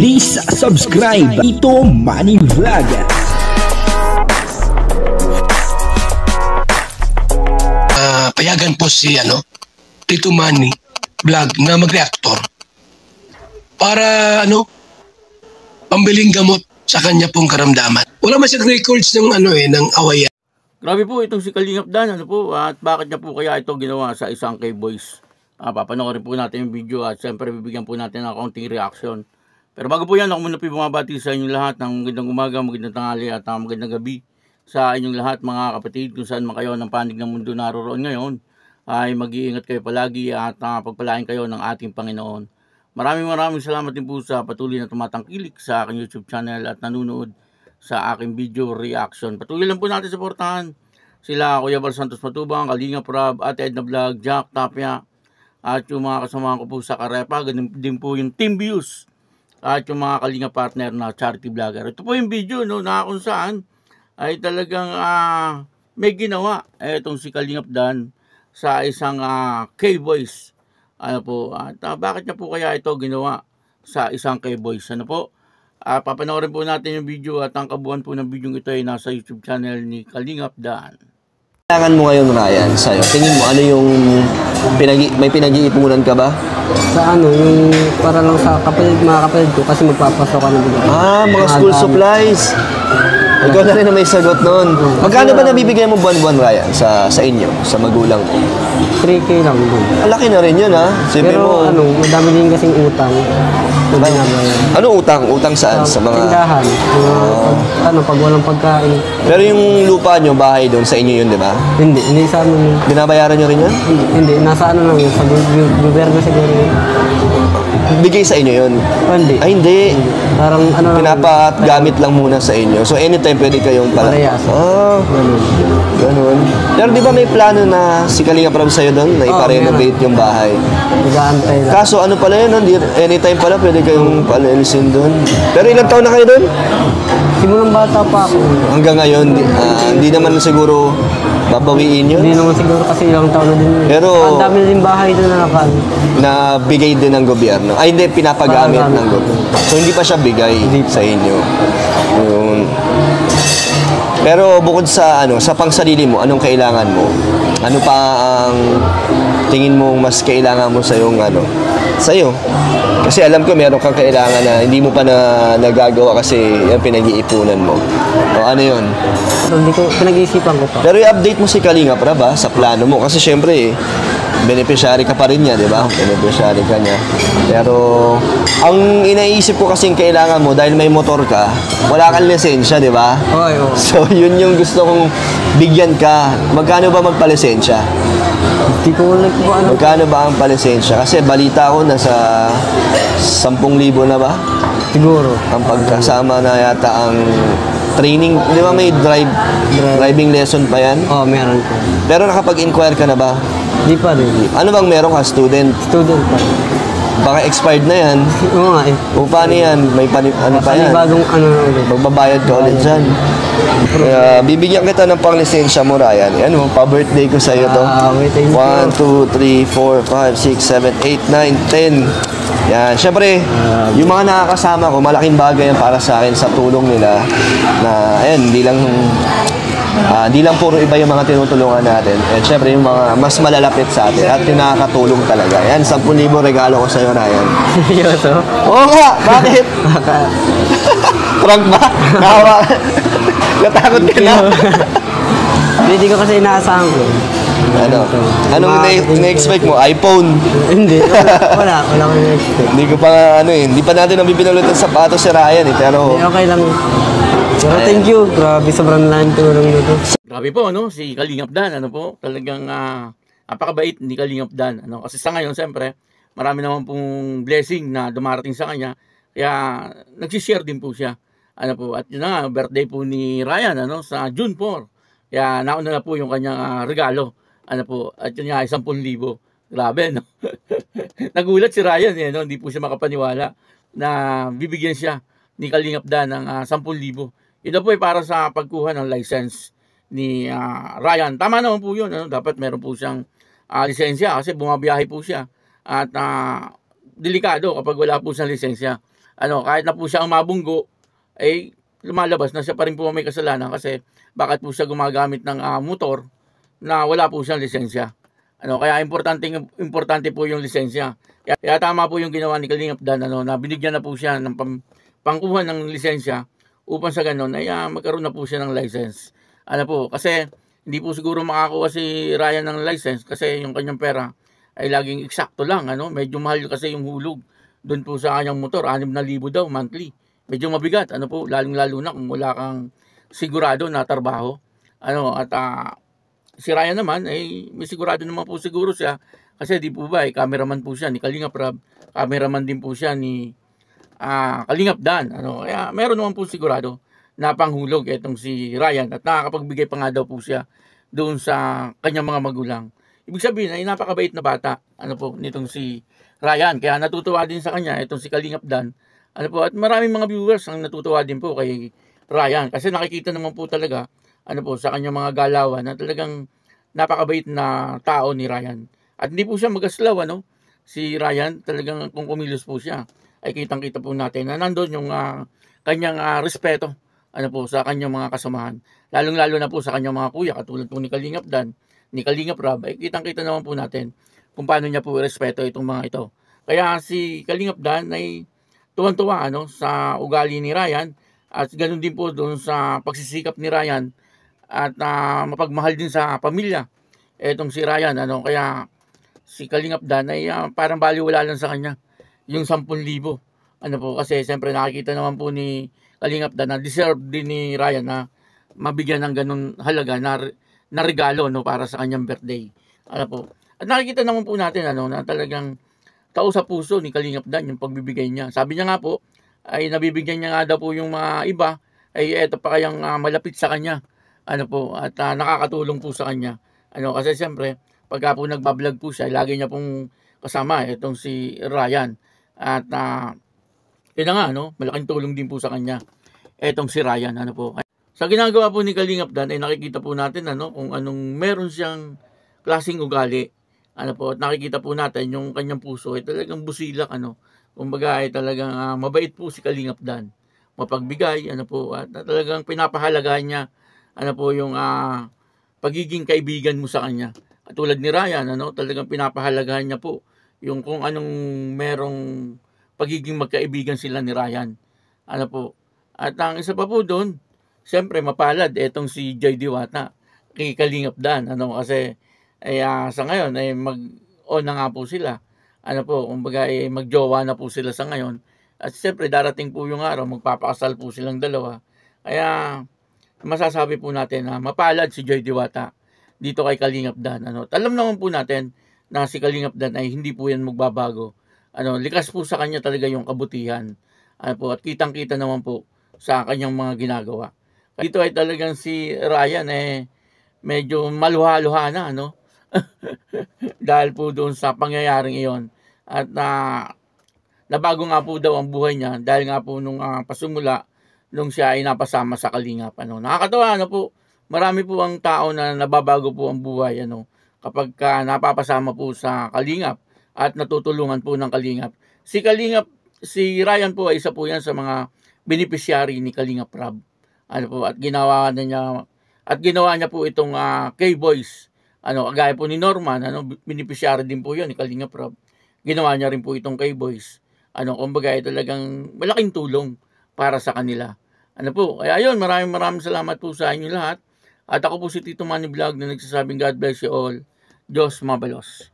Please subscribe Ito Money Vlog. Payagan po si Tito Manny Vlog na mag-reactor para pambiling gamot sa kanya pong karamdaman. Wala man siyang records ng ng awayan. Grabe po itong si Kalingap Dan, at bakit niya po kaya ito ginawa sa isang K-Boys? Papanoorin po natin yung video at siyempre bibigyan po natin ng kaunting reaction. Pero bago po yan, ako muna po bumabati sa inyong lahat ng magandang umaga, magandang tanghali at magandang gabi sa inyong lahat mga kapatid kung saan man kayo ng panig ng mundo naroon ngayon. Ay mag-iingat kayo palagi at pagpalain kayo ng ating Panginoon. Maraming salamat din po sa patuloy na tumatangkilik sa aking YouTube channel at nanonood sa aking video reaction. Patuloy lang po natin suportahan sila Kuya Bal Santos Matubang, Kalingap Rob, Ate Edna Vlog, Jack Tapia at yung mga kasamahan ko po sa Karepa, ganun din po yung Team Views at yung mga Kalinga partner na charity vlogger. Ito po yung video na kung saan ay talagang may ginawa itong si Kalingap Dan sa isang K-Boys. At bakit niya po kaya ito ginawa sa isang K-Boys? Papanoorin po natin yung video at ang kabuuan po ng video ito ay nasa YouTube channel ni Kalingap Dan. Kailangan mo ngayon, Ryan, sa'yo. Tingin mo, ano yung may pinag-iipunan ka ba? Sa yung para lang sa mga kapatid ko kasi magpapasok ka ng bigas. Mga school supplies. Ikaw na rin na may sagot nun. Magkano ba nabibigay mo buwan-buwan, Ryan, sa inyo, sa magulang mo? 3K lang doon. Laki na rin yun, ha? Pero madami din kasing utang. Ano utang? Utang saan? Sa mga tindahan. Pag walang pagkain. Pero yung lupa nyo, bahay doon, sa inyo yun, di ba? Hindi sa amin. Binabayaran nyo rin yan? Hindi, nasa lang yun, sa gobyerno siguro yun. Bigay sa inyo yun? Hindi. Ay, hindi. Parang pinapagamit lang muna sa inyo. So, anytime pwede kayong pala. Ganun. Pero di ba may plano na si Kalingap Rob sa'yo doon? Na ipa-renovate yung bahay? Nag-aantay lang. Kaso ano pala yun? Anytime pala pwede kayong palilisin doon. Pero ilang taon na kayo doon? Simulang bata pa ako. Hanggang ngayon, hindi naman siguro babawiin yun? Hindi naman siguro kasi ilang taon na din. Pero ang dami na din bahay doon na bigay din ng gobyerno. Ay, hindi, pinapagamit ng gobyerno. So, hindi pa siya bigay sa inyo. Yun. Pero bukod sa sa pangsarili mo, anong kailangan mo? Ano pa ang tingin mo mas kailangan mo sa yung sa'yo? Kasi alam ko meron kang kailangan na hindi mo pa nagagawa kasi yan pinag-iipunan mo. O ano yun? Hindi ko, pinag-iisipan ko pa. Pero i-update mo si Kalingap Rob sa plano mo. Kasi syempre beneficiary ka pa rin niya, di ba? Beneficiary ka niya. Pero ang inaisip ko kasing kailangan mo dahil may motor ka, wala kang lisensya, di ba? Oo. So yun yung gusto kong bigyan ka. Magkano ba magpalisensya? Hindi ko alam kung ano. Magkano ba ang palisensya? Kasi balita ko nasa 10,000 na ba? Siguro. Ang pagkasama na yata ang training. Di ba may driving lesson pa yan? Oo, meron ko. Pero nakapag-inquire ka na ba? Di pa rin. Ano bang meron ka? Student? Student pa. Baka expired na yan. Oo nga eh. O paano yan? May pa yan? Panibagong ulit. Magbabayad ka ulit dyan. Bibigyan kita ng pang-lisensya mo, Ryan. Pa-birthday ko sa'yo to. 1, 2, 3, 4, 5, 6, 7, 8, 9, 10. Yan. Siyempre, yung mga nakakasama ko, malaking bagay yan para sa akin sa tulong nila. Na, hindi lang puro iba yung mga tinutulungan natin. At syempre yung mga mas malalapit sa atin at yung nakakatulong talaga. Yan, 10,000 regalo ko sa'yo, Ryan. Seryoso? Oo nga! Bakit? Prank ba? Nakawa. Natakot ka na. Hindi ko kasi inaasahan ko. Anong na-expect mo? iPhone? Hindi. Wala ko na-expect. Hindi ko pa hindi pa natin nabibinulot ng sapatos si Ryan pero okay lang. Pero thank you. Grabe, sobrang laking tulong nito. Grabe po, si Kalingap Dan, talagang napakabait ni Kalingap Dan. Kasi sa ngayon, siyempre, marami naman pong blessing na dumarating sa kanya. Kaya, nagsishare din po siya. At yun na, birthday po ni Ryan, sa June 4. Kaya, nauna na po yung kanyang regalo. At yun nga, 10,000. Grabe, Nagulat si Ryan, hindi po siya makapaniwala na bibigyan siya ni Kalingap Dan ng 10,000. Ito po ay para sa pagkuha ng license ni Ryan. Tama naman po yun. Dapat meron po siyang lisensya kasi bumabiyahe po siya. At delikado kapag wala po siyang lisensya. kahit na po siya ang mabunggo, ay lumalabas na siya pa rin po may kasalanan kasi bakit po siya gumagamit ng motor na wala po siyang lisensya. Kaya importante po yung lisensya. Kaya tama po yung ginawa ni Kalingap Dan, na binigyan na po siya ng pangkuha ng lisensya upang sa ganun ay magkaroon na po siya ng license. Kasi hindi po siguro makakuha si Ryan ng license kasi yung kanyang pera ay laging eksakto lang. Medyo mahal kasi yung hulog doon po sa kanyang motor, 6,000 daw monthly. Medyo mabigat, lalong-lalo na kung wala kang sigurado na trabaho. Si Ryan naman ay may sigurado naman po siguro siya kasi di po ba cameraman po siya ni Kalingap Rab, cameraman din po siya ni Kalingap Dan. Kaya meron naman po sigurado na panghulog itong si Ryan at nakakapagbigay pa nga daw po siya doon sa kanyang mga magulang. Ibig sabihin ay napakabait na bata nitong si Ryan. Kaya natutuwa din sa kanya itong si Kalingap Dan. At maraming mga viewers ang natutuwa din po kay Ryan kasi nakikita naman po talaga sa kanyang mga galawan na talagang napakabait na tao ni Ryan. At hindi po siya magaslaw, si Ryan talagang kung kumilos po siya ay kitang-kita po natin na nandoon yung kanyang respeto sa kanyang mga kasamahan. Lalong-lalo na po sa kanyang mga kuya katulad po ni Kalingap Dan, ni Kalingap Rab, ay kitang-kita naman po natin kung paano niya po respeto itong mga ito. Kaya si Kalingap Dan ay tuwan-tuwa sa ugali ni Ryan at ganoon din po doon sa pagsisikap ni Ryan at mapagmahal din sa pamilya etong si Ryan. Kaya si Kalingap Dan ay parang baliwala lang sa kanya yung 10,000. Kasi siyempre nakikita naman po ni Kalingap Dan na deserve din ni Ryan na mabigyan ng ganun halaga na regalo para sa kanyang birthday. At nakikita naman po natin na talagang tao sa puso ni Kalingap Dan yung pagbibigay niya. Sabi niya nga po ay nabibigyan niya nga daw po yung mga iba ay eto pa kayang malapit sa kanya. At nakakatulong po sa kanya. Kasi siyempre pagka po nagbablog po siya, lagi niya pong kasama itong si Ryan. At yun na nga, malaking tulong din po sa kanya etong si Ryan. Sa ginagawa po ni Kalingap Dan ay nakikita po natin kung anong meron siyang klaseng ugali. At nakikita po natin yung kanyang puso ay talagang busilak. Kumbaga ay talagang mabait po si Kalingap Dan. Mapagbigay, at talagang pinapahalagahan niya yung pagiging kaibigan mo sa kanya. Katulad ni Ryan, talagang pinapahalagahan niya po yung kung anong merong pagiging magkaibigan sila ni Ryan. At ang isa pa po doon, siyempre mapalad etong si Joy Diwata kay Kalingap Dan. Kasi sa ngayon ay mag-on na nga po sila. Kumbaga ay magjowa na po sila sa ngayon. At siyempre darating po yung araw, magpapakasal po silang dalawa. Kaya masasabi po natin na mapalad si Joy Diwata dito kay Kalingap Dan. Alam naman po natin na si Kalingap Dan ay hindi po yan magbabago. Likas po sa kanya talaga yung kabutihan. At kitang-kita naman po sa kanyang mga ginagawa. Dito ay talagang si Ryan medyo maluha-luha na, dahil po doon sa pangyayaring iyon. At nabago nga po daw ang buhay niya dahil nga po nung pasumula nung siya ay napasama sa Kalingap. Nakakatawa po. Marami po ang tao na nababago po ang buhay kapag napapasama po sa Kalingap at natutulungan po ng Kalingap. Si Ryan po ay isa po yan sa mga beneficiary ni Kalingap Rab. At ginawa niya po itong K-Boys. Kagaya po ni Norman, beneficiary din po yan ni Kalingap Rab. Ginawa niya rin po itong K-Boys. Kumbaga ay talagang malaking tulong para sa kanila. Kaya ayun, maraming salamat po sa inyo lahat. At ako po si Tito Manny Vlog na nagsasabing God bless you all. Diyos mabalos.